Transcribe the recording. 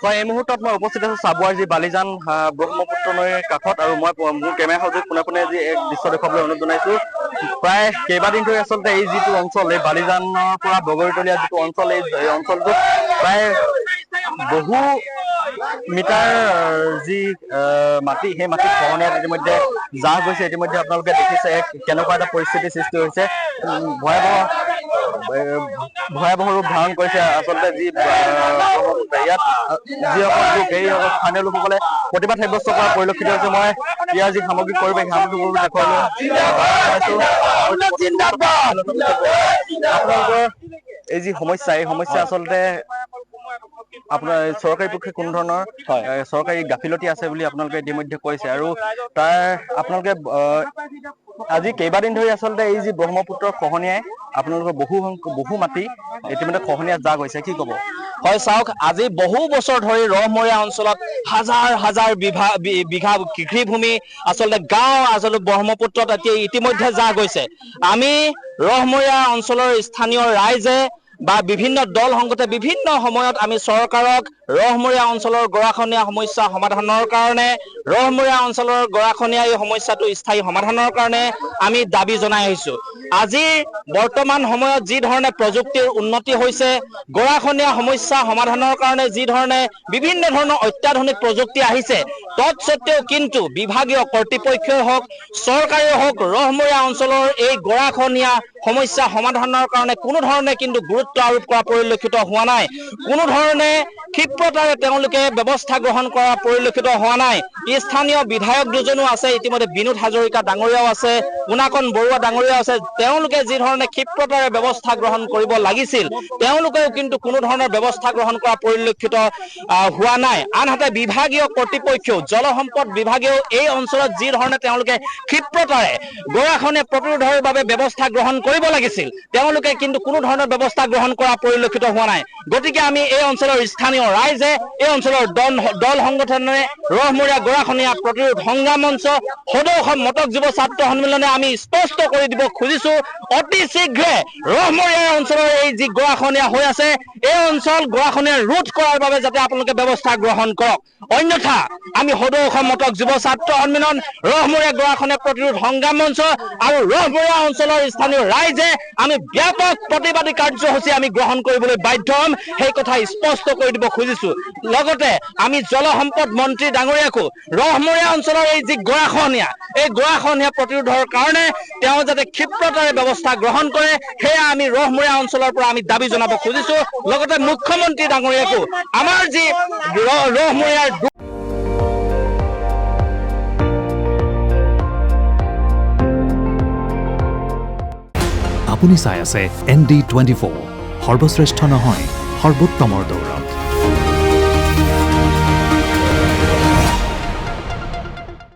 হয়, এই মুহূৰ্তত মই উপস্থিত আছো চাবুৱাৰ যি বালিজান ব্ৰহ্মপুত্ৰ নৈৰ কাষত, আৰু মই মোৰ কেমেৰা সহযোগ পোনে যি এক দৃশ্য দেখুৱাবলৈ অনুৰোধ জনাইছো। প্ৰায় কেইবাদিন ধৰি আচলতে এই যিটো অঞ্চল, এই বালিজানৰ পৰা বগৰীতলীয়া যিটো অঞ্চল, এই অঞ্চলটোত প্ৰায় বহু মিটাৰ যি মাটি, সেই মাটি খহনীয়াত ইতিমধ্যে জাহ গৈছে। ইতিমধ্যে আপোনালোকে দেখিছে কেনেকুৱা এটা পৰিস্থিতিৰ সৃষ্টি হৈছে। ভয়াৱহ ৰূপ ধাৰণ কৰিছে আচলতে যি ইয়াত যিসকল লোক, এই স্থানীয় লোকসকলে প্ৰতিবাদ সাব্যস্ত কৰা পৰিলক্ষিত হৈছে। মই ইয়াৰ যি সামগ্ৰিক পৰিৱেশ, সামগ্ৰিকবোৰ দেখুৱাবলৈ আপোনালোকৰ এই যি সমস্যা, এই সমস্যা আচলতে আপোনাৰ চৰকাৰী পক্ষে কোনো ধৰণৰ চৰকাৰী গাফিলতি আছে বুলি আপোনালোকে ইতিমধ্যে কৈছে, আৰু তাৰ আপোনালোকে আজি কেইবাদিন ধৰি আচলতে এই যি ব্ৰহ্মপুত্ৰৰ খহনীয়াই আপোনালোকৰ বহু মাটি ইতিমধ্যে খহনীয়াত জাহ গৈছে, কি ক'ব? হয়, চাওক, আজি বহু বছৰ ধৰি ৰহমৰীয়া অঞ্চলত হাজাৰ হাজাৰ বিঘা কৃষিভূমি আচলতে গাঁও আচলতে ব্ৰহ্মপুত্ৰত এতিয়া ইতিমধ্যে জাহ গৈছে। আমি ৰহমৰীয়া অঞ্চলৰ স্থানীয় ৰাইজে বা বিভিন্ন দল সংগঠনে বিভিন্ন সময়ত আমি চৰকাৰক ৰহমৰীয়া অঞ্চলৰ গৰাখহনীয়া সমস্যা সমাধানৰ কাৰণে, ৰহমৰীয়া অঞ্চলৰ গৰাখহনীয়া এই সমস্যাটো স্থায়ী সমাধানৰ কাৰণে আমি দাবী জনাই আহিছো। আজি বৰ্তমান সময়ত যি ধৰণে প্ৰযুক্তিৰ উন্নতি হৈছে, গৰাখহনীয়া সমস্যা সমাধানৰ কাৰণে যি ধৰণে বিভিন্ন ধৰণৰ অত্যাধুনিক প্ৰযুক্তি আহিছে, তৎসত্বেও কিন্তু বিভাগীয় কৰ্তৃপক্ষই হওক, চৰকাৰেই হওক, ৰহমৰীয়া অঞ্চলৰ এই গৰাখহনীয়া সমস্যা সমাধানৰ কাৰণে কোনো ধৰণে কিন্তু গুৰুত্ব আৰোপ কৰা পৰিলক্ষিত হোৱা নাই। কোনো ধৰণে ক্ষিপ্ৰতাৰে তেওঁলোকে ব্যৱস্থা গ্ৰহণ কৰা পৰিলক্ষিত হোৱা নাই। স্থানীয় বিধায়ক দুজনো আছে, ইতিমধ্যে বিনোদ হাজৰিকা ডাঙৰীয়াও আছে, পুনাকন বৰুৱা ডাঙৰীয়াও আছে। তেওঁলোকে যি ধৰণে ক্ষিপ্ৰতাৰে ব্যৱস্থা গ্ৰহণ কৰিব লাগিছিল, তেওঁলোকেও কিন্তু কোনো ধৰণৰ ব্যৱস্থা গ্ৰহণ কৰা পৰিলক্ষিত হোৱা নাই। আনহাতে বিভাগীয় কৰ্তৃপক্ষও, জলসম্পদ বিভাগেও এই অঞ্চলত যি ধৰণে তেওঁলোকে ক্ষিপ্ৰতাৰে গৰাখহনীয়া প্ৰতিৰোধৰ বাবে ব্যৱস্থা গ্ৰহণ কৰিব লাগিছিল, তেওঁলোকে কিন্তু কোনো ধৰণৰ ব্যৱস্থা গ্ৰহণ কৰা পৰিলক্ষিত হোৱা নাই। গতিকে আমি এই অঞ্চলৰ স্থানীয় ৰাইজে, এই অঞ্চলৰ দল সংগঠনে, ৰহমৰীয়া গৰাখহনীয়া প্ৰতিৰোধ সংগ্ৰাম মঞ্চ, সদৌ অসম মটক যুৱ ছাত্ৰ সন্মিলনে আমি স্পষ্ট কৰি দিব খুজিছো, অতি শীঘ্ৰে ৰহমৰীয়া অঞ্চলৰ এই যি গৰাখহনীয়া হৈ আছে, এই অঞ্চল গৰাখহনীয়া ৰোধ কৰাৰ বাবে যাতে আপোনালোকে ব্যৱস্থা গ্ৰহণ কৰক। অন্যথা আমি সদৌ অসম মটক যুৱ ছাত্ৰ সন্মিলন, ৰহমৰীয়া গৰাখহনীয়া প্ৰতিৰোধ সংগ্ৰাম মঞ্চ আৰু ৰহমৰীয়া অঞ্চলৰ স্থানীয় ৰাইজে আমি ব্যাপক প্ৰতিবাদী কাৰ্যসূচী আমি গ্ৰহণ কৰিবলৈ বাধ্য হ'ম, সেই কথা স্পষ্ট কৰি দিব খুজিছো। লগতে আমি জলসম্পদ মন্ত্ৰী ডাঙৰীয়াকো ৰহমৰীয়া অঞ্চলৰ এই যি গৰাখহনীয়া, এই গৰাখহনীয়া প্ৰতিৰোধৰ কাৰণে তেওঁ যাতে ক্ষিপ্ৰতাৰে ব্যৱস্থা গ্ৰহণ কৰে, সেয়া আমি ৰহমৰীয়া অঞ্চলৰ পৰা আমি দাবী জনাব খুজিছো। লগতে মুখ্যমন্ত্ৰী ডাঙৰীয়াকো আমাৰ যি ৰহমৰীয়াৰ আপুনি চাই আছে ND24, সৰ্বশ্ৰেষ্ঠ নহয়, সৰ্বোত্তমৰ দৌৰ।